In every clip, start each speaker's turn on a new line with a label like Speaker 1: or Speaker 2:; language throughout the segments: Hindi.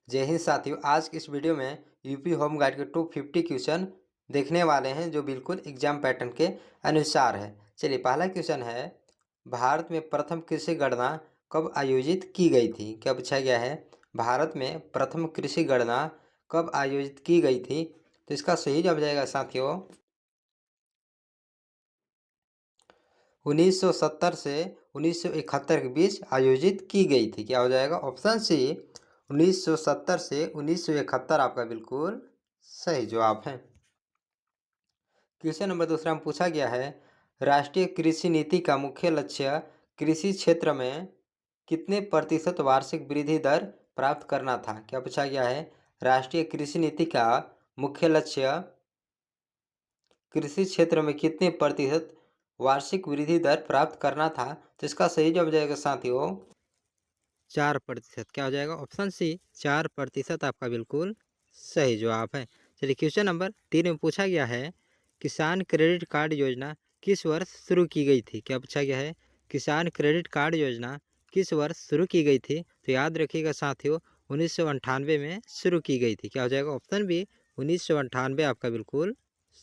Speaker 1: जय हिंद साथियों। आज की इस वीडियो में यूपी होम गार्ड के 250 क्वेश्चन देखने वाले हैं जो बिल्कुल एग्जाम पैटर्न के अनुसार है। चलिए, पहला क्वेश्चन है, भारत में प्रथम कृषि गणना कब आयोजित की गई थी? क्या पूछा गया है? भारत में प्रथम कृषि गणना कब आयोजित की गई थी? तो इसका सही जवाब जाएगा साथियों 1970 से 1971 के बीच आयोजित की गई थी। क्या हो जाएगा? ऑप्शन सी 1970 से 1971 आपका बिल्कुल सही जवाब है। क्वेश्चन नंबर दूसरा में पूछा गया है, राष्ट्रीय कृषि नीति का मुख्य लक्ष्य कृषि क्षेत्र में कितने प्रतिशत वार्षिक वृद्धि दर प्राप्त करना था? क्या पूछा गया है? राष्ट्रीय कृषि नीति का मुख्य लक्ष्य कृषि क्षेत्र में कितने प्रतिशत वार्षिक वृद्धि दर प्राप्त करना था? तो इसका सही जवाब जाएगा साथियों 4%। क्या हो जाएगा? ऑप्शन सी 4% आपका बिल्कुल सही जवाब है। चलिए, क्वेश्चन नंबर 3 में पूछा गया है, किसान क्रेडिट कार्ड योजना किस वर्ष शुरू की गई थी? क्या पूछा गया है? किसान क्रेडिट कार्ड योजना किस वर्ष शुरू की गई थी? तो याद रखिएगा साथियों 1998 में शुरू की गई थी। क्या हो जाएगा? ऑप्शन बी 1998 आपका बिल्कुल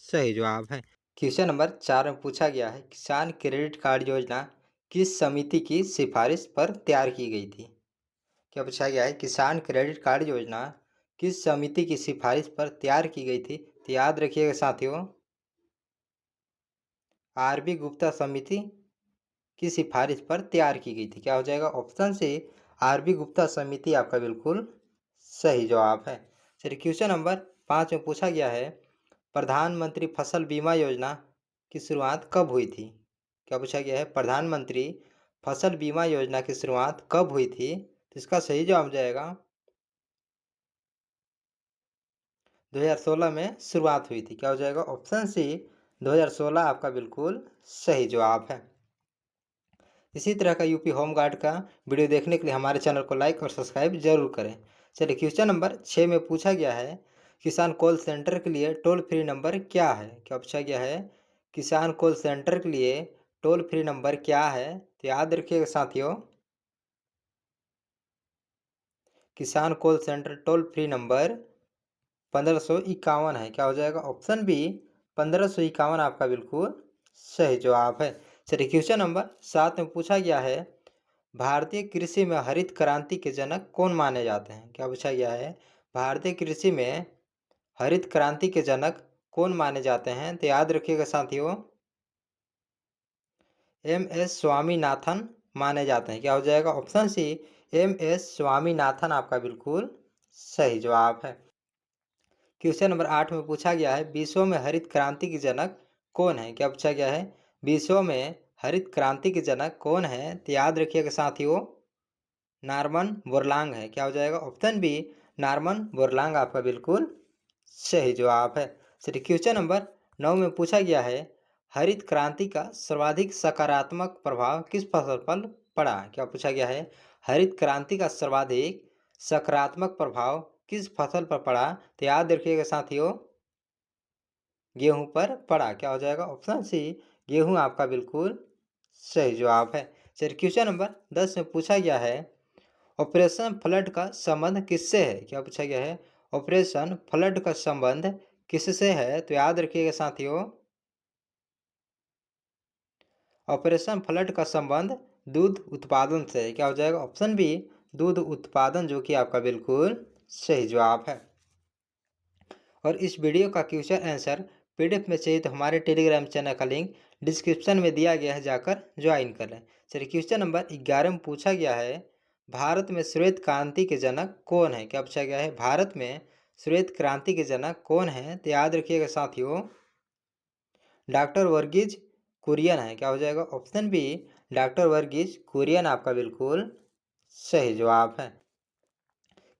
Speaker 1: सही जवाब है। क्वेश्चन नंबर 4 में पूछा गया है, किसान क्रेडिट कार्ड योजना किस समिति की सिफारिश पर तैयार की गई थी? क्या पूछा गया है? किसान क्रेडिट कार्ड योजना किस समिति की सिफारिश पर तैयार की गई थी? तो याद रखिएगा साथियों आरबी गुप्ता समिति की सिफारिश पर तैयार की गई थी। क्या हो जाएगा? ऑप्शन से आरबी गुप्ता समिति आपका बिल्कुल सही जवाब है। चलिए, क्वेश्चन नंबर 5 में पूछा गया है, प्रधानमंत्री फसल बीमा योजना की शुरुआत कब हुई थी? क्या पूछा गया है? प्रधानमंत्री फसल बीमा योजना की शुरुआत कब हुई थी? तो इसका सही जवाब जाएगा 2016 में शुरुआत हुई थी। क्या हो जाएगा? ऑप्शन सी 2016 आपका बिल्कुल सही जवाब है। इसी तरह का यूपी होम गार्ड का वीडियो देखने के लिए हमारे चैनल को लाइक और सब्सक्राइब जरूर करें। चलिए, क्वेश्चन नंबर 6 में पूछा गया है, किसान कॉल सेंटर के लिए टोल फ्री नंबर क्या है? क्या पूछा गया है? किसान कॉल सेंटर के लिए टोल फ्री नंबर क्या है? तो याद रखिएगा साथियों किसान call centre toll free number 1551 है। क्या हो जाएगा? ऑप्शन बी 1551 आपका बिल्कुल सही जवाब है। चलिए, क्वेश्चन नंबर 7 में पूछा गया है, भारतीय कृषि में हरित क्रांति के जनक कौन माने जाते हैं? क्या पूछा गया है? भारतीय कृषि में हरित क्रांति के जनक कौन माने जाते हैं? तो याद रखिएगा साथियों एम एस स्वामीनाथन माने जाते हैं। क्या हो जाएगा? Option C M S Swaminathan आपका बिल्कुल सही जवाब है। क्वेश्चन नंबर 8 में पूछा गया है, विश्व में हरित क्रांति के जनक कौन है? क्या पूछा गया है? विश्व में हरित क्रांति के जनक कौन है? तो याद रखिएगा साथियों नॉर्मन बोरलांग है। क्या हो जाएगा? ऑप्शन बी नॉर्मन बोरलांग आपका बिल्कुल सही जवाब है। चलिए, क्वेश्चन नंबर 9 में पूछा गया है, हरित क्रांति का सर्वाधिक सकारात्मक प्रभाव किस फसल पर पड़ा? क्या पूछा गया है? हरित क्रांति का सर्वाधिक सकारात्मक प्रभाव किस फसल पर पड़ा? तो याद रखिएगा साथियों गेहूं पर पड़ा। क्या हो जाएगा? ऑप्शन सी गेहूं आपका बिल्कुल सही जवाब है। चलिए, क्वेश्चन नंबर 10 में पूछा गया है, ऑपरेशन फ्लड का संबंध किससे है? क्या पूछा गया है? ऑपरेशन फ्लड का संबंध किससे है? तो याद रखिएगा साथियों ऑपरेशन फ्लड का संबंध दूध उत्पादन से है। क्या हो जाएगा? ऑप्शन बी दूध उत्पादन, जो कि आपका बिल्कुल सही जवाब है। और इस वीडियो का क्वेश्चन आंसर पीडीएफ में चाहिए तो हमारे टेलीग्राम चैनल का लिंक डिस्क्रिप्शन में दिया गया है, जाकर ज्वाइन कर लें। चलिए, क्वेश्चन नंबर 11 में पूछा गया है, भारत में श्वेत क्रांति के जनक कौन है? क्या पूछा गया है? भारत में श्वेत क्रांति के जनक कौन है? तो याद रखिएगा साथियों डॉक्टर वर्गीज कुरियन है। क्या हो जाएगा? Option B doctor Varghese Kurien आपका बिल्कुल सही जवाब है।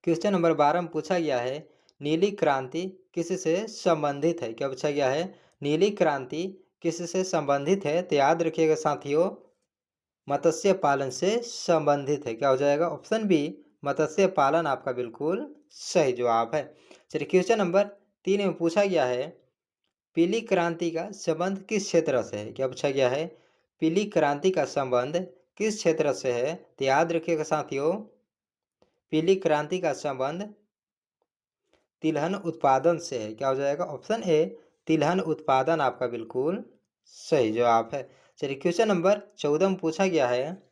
Speaker 1: क्वेश्चन नंबर 12 में पूछा गया है, नीली क्रांति किससे संबंधित है? क्या पूछा गया है? नीली क्रांति किससे संबंधित है? तो याद रखिएगा साथियों मत्स्य पालन से संबंधित है। क्या हो जाएगा? ऑप्शन बी मत्स्य पालन आपका बिल्कुल सही जवाब है। चलिए, क्वेश्चन नंबर 3 में पूछा गया है, पीली क्रांति का संबंध किस क्षेत्र से है? क्या पूछा गया है? पीली क्रांति का संबंध किस क्षेत्र से है? तो याद रखिएगा साथियों पीली क्रांति का संबंध तिलहन उत्पादन से है। क्या हो जाएगा? ऑप्शन ए तिलहन उत्पादन आपका बिल्कुल सही जवाब है। चलिए क्वेश्चन नंबर 14 में पूछा गया है,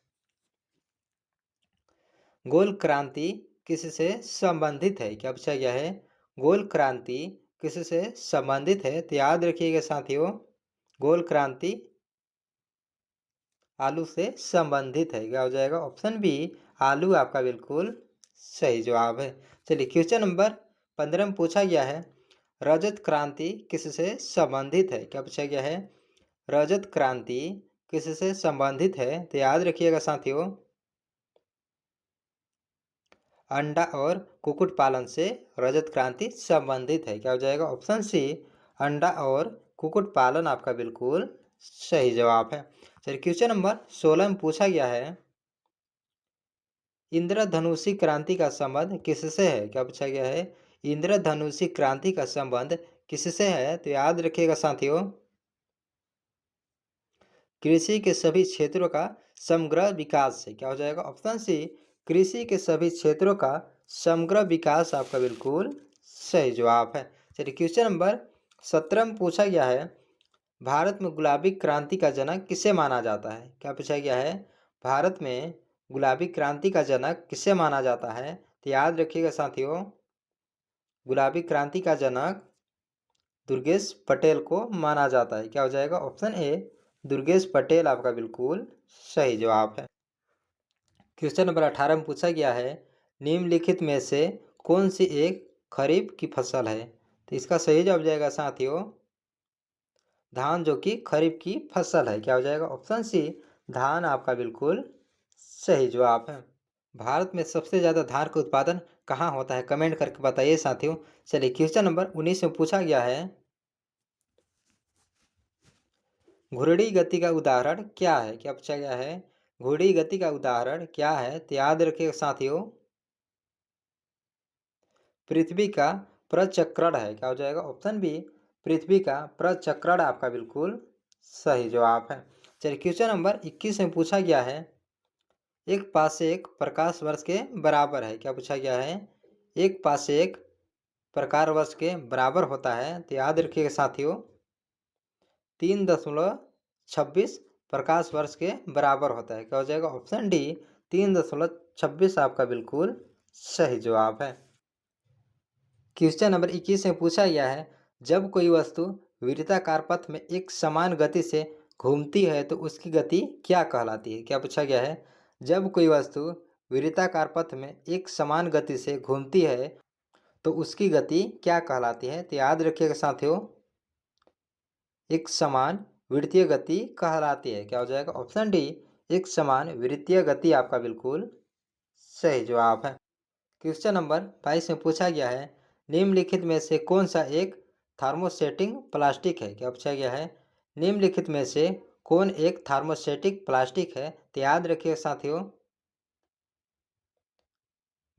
Speaker 1: गोल क्रांति किससे संबंधित है? क्या पूछा गया है? गोल क्रांति किससे संबंधित है? तो याद रखिएगा साथियों, गोल क्रांति आलू से संबंधित है। क्या हो जाएगा? ऑप्शन बी आलू आपका बिल्कुल सही जवाब है। चलिए क्वेश्चन नंबर 15 में पूछा गया है, रजत क्रांति किससे संबंधित है? क्या पूछा गया है? रजत क्रांति किससे संबंधित है? तो याद रखिएगा साथियों, अंडा और कुक्कुट पालन से रजत क्रांति संबंधित है। क्या हो जाएगा? ऑप्शन सी अंडा और कुक्कुट पालन आपका बिल्कुल सही जवाब है। चलिए क्वेश्चन नंबर 16 में पूछा गया है, इंद्रधनुषी क्रांति का संबंध किससे है? क्या पूछा गया है? इंद्रधनुषी क्रांति का संबंध किससे है? तो याद रखिएगा साथियों, कृषि के सभी क्षेत्रों का समग्र विकास से। क्या हो जाएगा? ऑप्शन सी कृषि के सभी क्षेत्रों का समग्र विकास आपका बिल्कुल सही जवाब है। चलिए क्वेश्चन नंबर 17 में पूछा गया है, भारत में गुलाबी क्रांति का जनक किसे माना जाता है? क्या पूछा गया है? भारत में गुलाबी क्रांति का जनक किसे माना जाता है? तो याद रखिएगा साथियों, गुलाबी क्रांति का जनक दुर्गेश पटेल को माना जाता है। क्या हो जाएगा? ऑप्शन ए दुर्गेश पटेल आपका बिल्कुल सही जवाब है। क्वेश्चन नंबर 18 में पूछा गया है, निम्नलिखित में से कौन सी एक खरीफ की फसल है? तो इसका सही जवाब जाएगा साथियों, धान, जो कि खरीफ की फसल है। क्या हो जाएगा? ऑप्शन सी धान आपका बिल्कुल सही जवाब है। भारत में सबसे ज़्यादा धान का उत्पादन कहाँ होता है? कमेंट करके बताइए साथियों। चलिए क्वेश्चन नंबर 19 में पूछा गया है, घुरड़ी गति का उदाहरण क्या है? क्या पूछा गया है? घुरड़ी गति का उदाहरण क्या है? तो याद रखिएगा साथियों, पृथ्वी का प्रचक्रण है। क्या हो जाएगा? ऑप्शन बी पृथ्वी का प्रचक्रण आपका बिल्कुल सही जवाब है। चलिए क्वेश्चन नंबर 21 में पूछा गया है, एक पासे प्रकाश वर्ष के बराबर है। क्या पूछा गया है? एक पासे प्रकाश वर्ष के बराबर होता है। तो याद रखिएगा साथियों, 3.26 प्रकाश वर्ष के बराबर होता है। क्या हो जाएगा? ऑप्शन डी 3.26 आपका बिल्कुल सही जवाब है। क्वेश्चन नंबर 21 में पूछा गया है, जब कोई वस्तु वृत्ताकार पथ में एक समान गति से घूमती है तो उसकी गति क्या कहलाती है? क्या पूछा गया है? जब कोई वस्तु वृत्ताकार पथ में एक समान गति से घूमती है तो उसकी गति क्या कहलाती है? तो याद रखिएगा साथियों, एक समान वृत्तीय गति कहलाती है। क्या हो जाएगा? ऑप्शन डी एक समान वृत्तीय गति आपका बिल्कुल सही जवाब है। क्वेश्चन नंबर 22 में पूछा गया है, निम्नलिखित में से कौन सा एक थर्मोसेटिंग प्लास्टिक है? क्या पूछा गया है? निम्नलिखित में से कौन एक थर्मोसेटिक प्लास्टिक है? तो याद रखिए साथियों,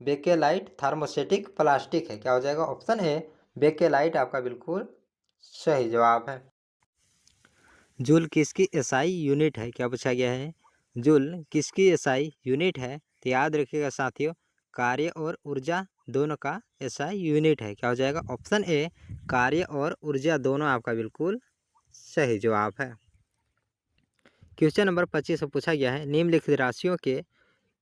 Speaker 1: बेकेलाइट थर्मोसेटिक प्लास्टिक है। क्या हो जाएगा? ऑप्शन ए बेकेलाइट आपका बिल्कुल सही जवाब है। जूल किसकी एसआई यूनिट है? क्या पूछा गया है? जूल किसकी एसआई यूनिट है? तो याद रखिएगा साथियों, कार्य और ऊर्जा दोनों का एसआई यूनिट है। क्या हो जाएगा? ऑप्शन ए कार्य और ऊर्जा दोनों आपका बिल्कुल सही जवाब है। क्वेश्चन नंबर 25 में पूछा गया है, निम्नलिखित राशियों के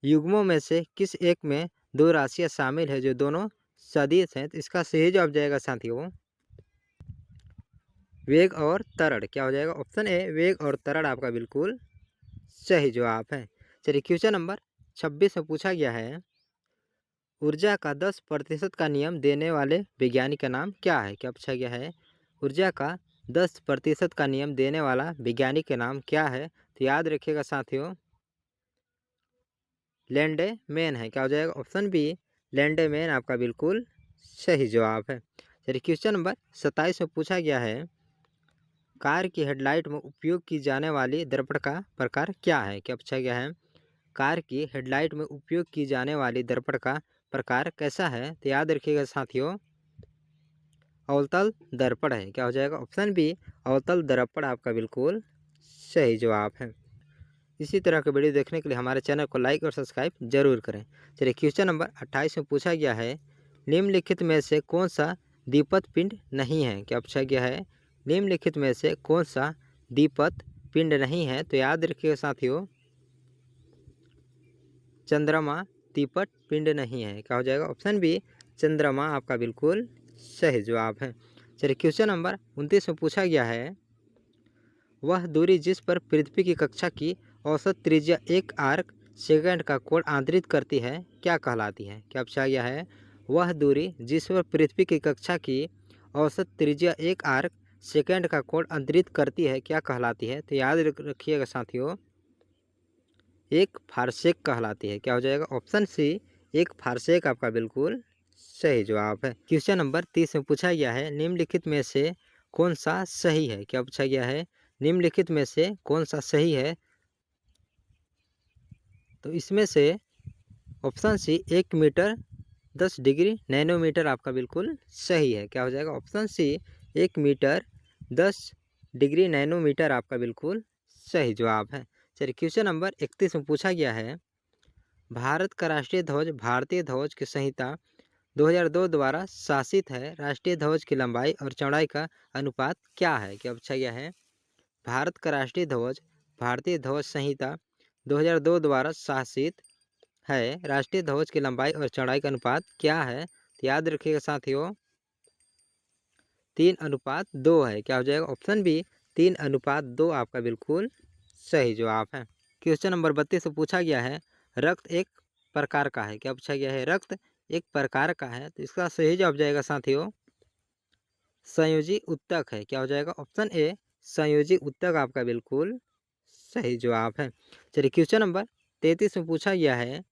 Speaker 1: युग्मों में से किस एक में दो राशियां शामिल है जो दोनों सदिश हैं? तो इसका सही जवाब जाएगा साथियों, वेग और त्वरण। क्या हो जाएगा? ऑप्शन ए वेग और त्वरण आपका बिल्कुल सही जवाब है। चलिए क्वेश्चन नंबर 26 में पूछा गया है, ऊर्जा का 10% का नियम देने वाले वैज्ञानिक का नाम क्या है? क्या पूछा गया है? ऊर्जा का 10% का नियम देने वाला वैज्ञानिक का नाम क्या है? तो याद रखिएगा साथियों, लैंडेमैन है। क्या हो जाएगा? ऑप्शन बी लैंडेमैन आपका बिल्कुल सही जवाब है। चलिए क्वेश्चन नंबर 27 में पूछा गया है, कार की हेडलाइट में उपयोग की जाने वाली दर्पण का प्रकार क्या है? क्या पूछा गया है? कार की हेडलाइट में उपयोग की जाने वाली दर्पण का प्रकार कैसा है? तो याद रखिएगा साथियों, अवतल दर्पण है। क्या हो जाएगा? ऑप्शन बी अवतल दर्पण आपका बिल्कुल सही जवाब है। इसी तरह के वीडियो देखने के लिए हमारे चैनल को लाइक और सब्सक्राइब जरूर करें। चलिए क्वेश्चन नंबर 28 में पूछा गया है, निम्नलिखित में से कौन सा द्विपद पिंड नहीं है? क्या पूछा गया है? निम्नलिखित में से कौन सा द्विपद पिंड नहीं है? तो याद रखिएगा साथियों, चंद्रमा द्विपद पिंड नहीं है। क्या हो जाएगा? ऑप्शन बी चंद्रमा आपका बिल्कुल सही जवाब है। चलिए क्वेश्चन नंबर 29 में पूछा गया है, वह दूरी जिस पर पृथ्वी की कक्षा की औसत त्रिज्या एक आर्क सेकंड का कोण आंतरित करती है क्या कहलाती है? क्या पूछा गया है? वह दूरी जिस पर पृथ्वी की कक्षा की औसत त्रिज्या एक आर्क सेकंड का कोण अंतरित करती है क्या कहलाती है? तो याद रखिएगा साथियों, एक फारसेक कहलाती है। क्या हो जाएगा? ऑप्शन सी एक फारसेक आपका बिल्कुल सही जवाब है। क्वेश्चन नंबर 30 में पूछा गया है, निम्नलिखित में से कौन सा सही है? क्या पूछा गया है? निम्नलिखित में से कौन सा सही है? तो इसमें से option C 1 metre 10 degree nanometre आपका बिल्कुल सही है। क्या हो जाएगा? Option C 1 metre 10 degree nanometre आपका बिल्कुल सही जवाब है। चलिए क्वेश्चन नंबर 31 में पूछा गया है, भारत का राष्ट्रीय ध्वज भारतीय ध्वज की संहिता 2002 द्वारा शासित है, राष्ट्रीय ध्वज की लंबाई और चौड़ाई का अनुपात क्या है? क्या पूछा गया है? भारत का राष्ट्रीय ध्वज भारतीय ध्वज संहिता 2002 द्वारा शासित है, राष्ट्रीय ध्वज की लंबाई और चौड़ाई का अनुपात क्या है? तो याद रखिएगा साथियों, 3:2 है। क्या हो जाएगा? ऑप्शन बी 3:2 आपका बिल्कुल सही जवाब है। क्वेश्चन नंबर 32 से पूछा गया है, रक्त एक प्रकार का है। क्या पूछा गया है? रक्त एक प्रकार का है। तो इसका सही जवाब जाएगा साथियों, संयोजी उत्तक है। क्या हो जाएगा? ऑप्शन ए संयोजी उत्तक आपका बिल्कुल सही जवाब है। चलिए क्वेश्चन नंबर 33 में पूछा गया है,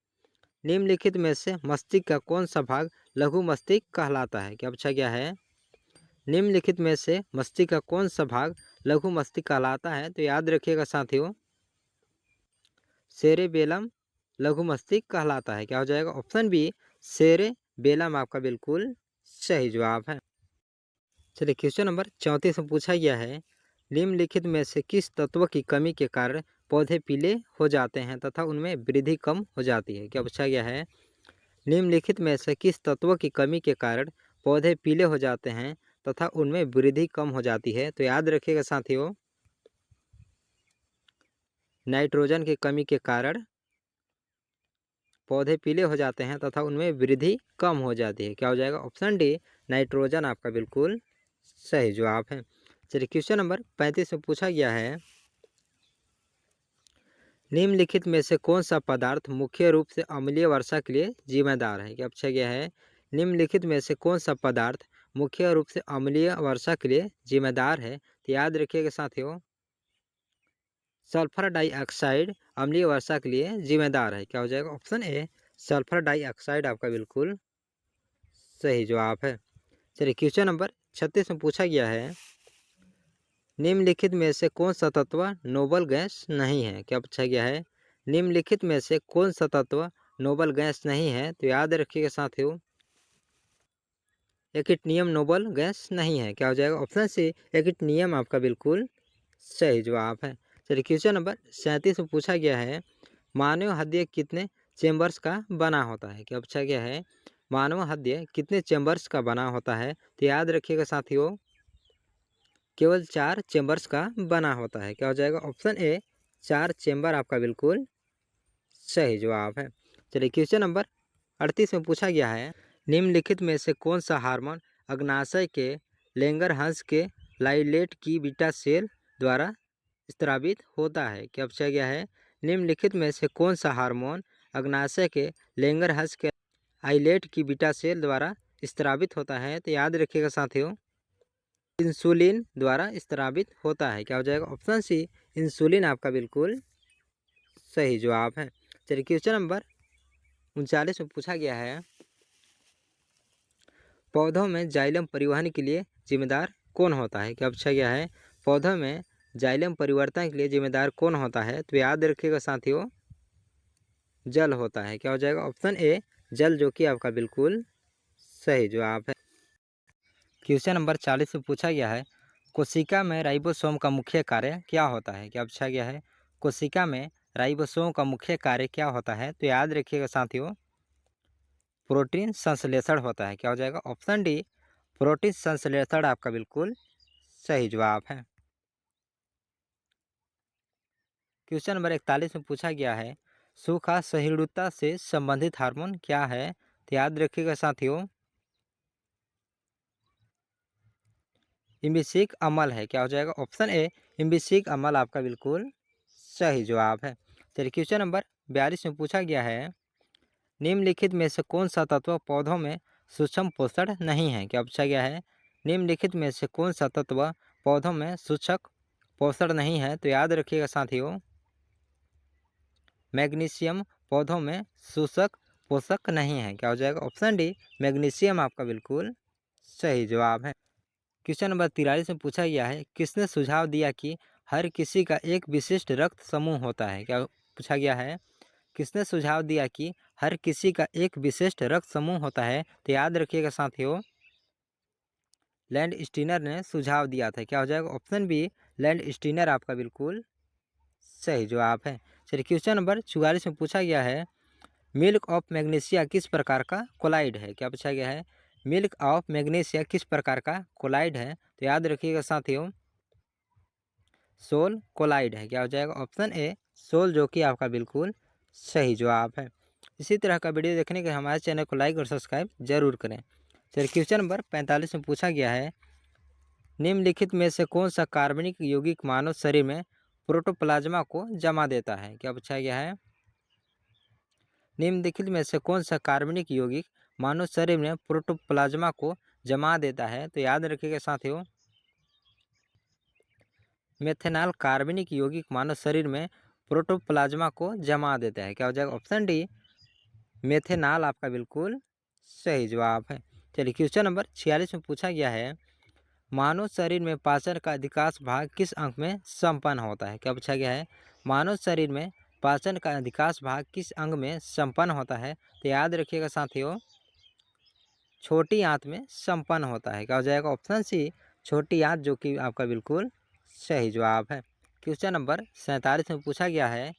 Speaker 1: निम्नलिखित में से मस्तिष्क का कौन सा भाग लघु मस्तिष्क कहलाता है? क्या पूछा गया है? निम्नलिखित में से मस्तिष्क का कौन सा भाग लघु मस्तिष्क कहलाता है? तो याद रखिएगा साथियों, सेरेबेलम लघु मस्तिष्क कहलाता है। क्या हो जाएगा? ऑप्शन बी सेरेबेलम आपका बिल्कुल सही जवाब है। चलिए क्वेश्चन नंबर 34 में पूछा गया है, निम्नलिखित में से किस तत्व की कमी के कारण पौधे पीले हो जाते हैं तथा उनमें वृद्धि कम हो जाती है? क्या पूछा गया है? निम्नलिखित में से किस तत्व की कमी के कारण पौधे पीले हो जाते हैं तथा उनमें वृद्धि कम हो जाती है? तो याद रखिएगा साथियों, नाइट्रोजन की कमी के कारण पौधे पीले हो जाते हैं तथा उनमें वृद्धि कम हो जाती है। क्या हो जाएगा? ऑप्शन डी नाइट्रोजन आपका बिल्कुल सही जवाब है। चलिए क्वेश्चन नंबर 35 में पूछा गया है, निम्नलिखित में से कौन सा पदार्थ मुख्य रूप से अम्लीय वर्षा के लिए जिम्मेदार है? क्या पूछा गया है? निम्नलिखित में से कौन सा पदार्थ मुख्य रूप से अम्लीय वर्षा के लिए जिम्मेदार है? तो याद रखिएगा साथियों, सल्फर डाइऑक्साइड अम्लीय वर्षा के लिए जिम्मेदार है। क्या हो जाएगा? ऑप्शन ए सल्फर डाइऑक्साइड आपका बिल्कुल सही जवाब है। चलिए क्वेश्चन नंबर 36 में पूछा गया है, निम्नलिखित में से कौन सा तत्व नोबल गैस नहीं है? क्या पूछा गया है? निम्नलिखित में से कौन सा तत्व नोबल गैस नहीं है? तो याद रखिएगा साथियों, एक्टिनियम नोबल गैस नहीं है। क्या हो जाएगा? ऑप्शन सी एक्टिनियम आपका बिल्कुल सही जवाब है। चलिए क्वेश्चन नंबर 37 में पूछा गया है, मानव हृदय कितने चेम्बर्स का बना होता है? क्या पूछा गया है? मानव हृदय कितने चेम्बर्स का बना होता है? तो याद रखिएगा साथियों, केवल 4 चेम्बर्स का बना होता है। क्या हो जाएगा? ऑप्शन ए 4 चेम्बर आपका बिल्कुल सही जवाब है। चलिए क्वेश्चन नंबर 38 में पूछा गया है, निम्नलिखित में से कौन सा हार्मोन अग्नाशय के लैंगरहंस के लाइलेट की बीटा सेल द्वारा स्त्रावित होता है? क्या पूछा गया है? निम्नलिखित में से कौन सा हार्मोन अग्नाशय के लैंगरहंस के आइलेट की बीटा सेल द्वारा स्त्रावित होता है? तो याद रखिएगा साथियों, इंसुलिन द्वारा स्त्रावित होता है। क्या हो जाएगा? ऑप्शन सी इंसुलिन आपका बिल्कुल सही जवाब है। चलिए क्वेश्चन नंबर 39 में पूछा गया है, पौधों में जाइलम परिवहन के लिए जिम्मेदार कौन होता है? क्या पूछा गया है? पौधों में जाइलम परिवर्तन के लिए जिम्मेदार कौन होता है? तो याद रखिएगा साथियों, जल होता है। क्या हो जाएगा? ऑप्शन ए जल, जो कि आपका बिल्कुल सही जवाब है। क्वेश्चन नंबर 40 में पूछा गया है, कोशिका में राइबोसोम का मुख्य कार्य क्या होता है? क्या पूछा गया है? कोशिका में राइबोसोम का मुख्य कार्य क्या होता है? तो याद रखिएगा साथियों, प्रोटीन संश्लेषण होता है। क्या हो जाएगा? ऑप्शन डी प्रोटीन संश्लेषण आपका बिल्कुल सही जवाब है। क्वेश्चन नंबर 41 में पूछा गया है, सूखा सहिष्णुता से संबंधित हार्मोन क्या है? तो याद रखिएगा साथियों, इम्बिसिक अम्ल है। क्या हो जाएगा? ऑप्शन ए इम्बिसिक अम्ल आपका बिल्कुल सही जवाब है। चलिए क्वेश्चन नंबर 42 में पूछा गया है, निम्नलिखित में से कौन सा तत्व पौधों में सूक्ष्म पोषण नहीं है? क्या पूछा गया है? निम्नलिखित में से कौन सा तत्व पौधों में सूक्ष्म पोषण नहीं है? तो याद रखिएगा साथियों, मैग्नीशियम पौधों में सूचक पोषक नहीं है। क्या हो जाएगा? ऑप्शन डी मैग्नीशियम आपका बिल्कुल सही जवाब है। क्वेश्चन नंबर 43 में पूछा गया है, किसने सुझाव दिया कि हर किसी का एक विशिष्ट रक्त समूह होता है? क्या पूछा गया है? किसने सुझाव दिया कि हर किसी का एक विशिष्ट रक्त समूह होता है? तो याद रखिएगा साथियों, लैंड स्टीनर ने सुझाव दिया था। क्या हो जाएगा? ऑप्शन बी लैंड स्टीनर आपका बिल्कुल सही जवाब है। चलिए क्वेश्चन नंबर 44 में पूछा गया है, मिल्क ऑफ मैग्नीशिया किस प्रकार का कोलाइड है? क्या पूछा गया है? मिल्क ऑफ मैग्नीशिया किस प्रकार का कोलाइड है? तो याद रखिएगा साथियों, सोल कोलाइड है। क्या हो जाएगा? ऑप्शन ए सोल, जो कि आपका बिल्कुल सही जवाब है। इसी तरह का वीडियो देखने के लिए हमारे चैनल को लाइक और सब्सक्राइब जरूर करें। चलिए क्वेश्चन नंबर 45 में पूछा गया है, निम्नलिखित में से कौन सा कार्बनिक यौगिक मानव शरीर में प्रोटोप्लाज्मा को जमा देता है? क्या पूछा गया है? निम्नलिखित में से कौन सा कार्बनिक यौगिक मानव शरीर में प्रोटोप्लाज्मा को जमा देता है? तो याद रखिएगा साथियों, मेथेनॉल कार्बनिक यौगिक मानव शरीर में प्रोटोप्लाज्मा को जमा देता है। क्या हो जाएगा? ऑप्शन डी मेथेनॉल आपका बिल्कुल सही जवाब है। चलिए क्वेश्चन नंबर 46 में पूछा गया है, मानव शरीर में पाचन का अधिकांश भाग किस अंग में संपन्न होता है? क्या पूछा गया है? मानव शरीर में पाचन का अधिकांश भाग किस अंग में संपन्न होता है? तो याद रखिएगा साथियों, छोटी आंत में संपन्न होता है। क्या हो जाएगा? ऑप्शन सी छोटी आंत, जो कि आपका बिल्कुल सही जवाब है। क्वेश्चन नंबर 47 में पूछा गया है,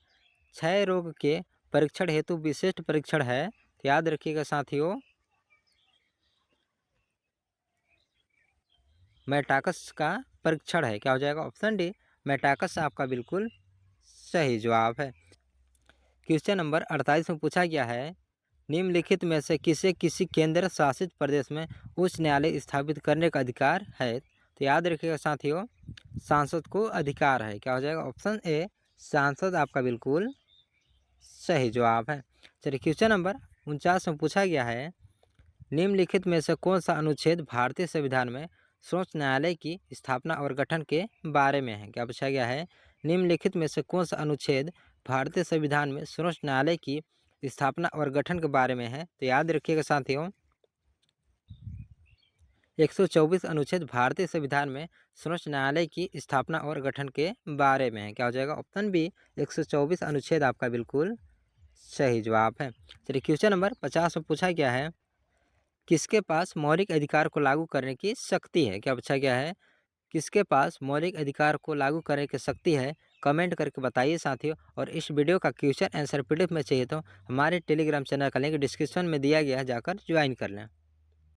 Speaker 1: क्षय रोग के परीक्षण हेतु विशिष्ट परीक्षण है। तो याद रखिएगा साथियों, मेटाकस का परीक्षण है। क्या हो जाएगा? ऑप्शन डी मेटाकस आपका बिल्कुल सही जवाब है। क्वेश्चन नंबर 48 में पूछा गया है, निम्नलिखित में से किसे किसी केंद्र शासित प्रदेश में उच्च न्यायालय स्थापित करने का अधिकार है? तो याद रखिएगा साथियों, सांसद को अधिकार है। क्या हो जाएगा? ऑप्शन ए सांसद आपका बिल्कुल सही जवाब है। चलिए क्वेश्चन नंबर 49 में पूछा गया है, निम्नलिखित में से कौन सा अनुच्छेद भारतीय संविधान में सर्वोच्च न्यायालय की स्थापना और गठन के बारे में है? क्या पूछा गया है? निम्नलिखित में से कौन सा अनुच्छेद भारतीय संविधान में सर्वोच्च न्यायालय की स्थापना और गठन के बारे में है? तो याद रखिएगा साथियों, 124 अनुच्छेद भारतीय संविधान में सर्वोच्च न्यायालय की स्थापना और गठन के बारे में है। क्या हो जाएगा? ऑप्शन बी 124 अनुच्छेद आपका बिल्कुल सही जवाब है। चलिए क्वेश्चन नंबर 50 में पूछा गया है, किसके पास मौलिक अधिकार को लागू करने की शक्ति है? क्या पूछा गया है? किसके पास मौलिक अधिकार को लागू करने की शक्ति है? कमेंट करके बताइए साथियों। और इस वीडियो का क्वेश्चन आंसर पीडीएफ में चाहिए तो हमारे टेलीग्राम चैनल का लिंक डिस्क्रिप्शन में दिया गया है, जाकर ज्वाइन कर लें।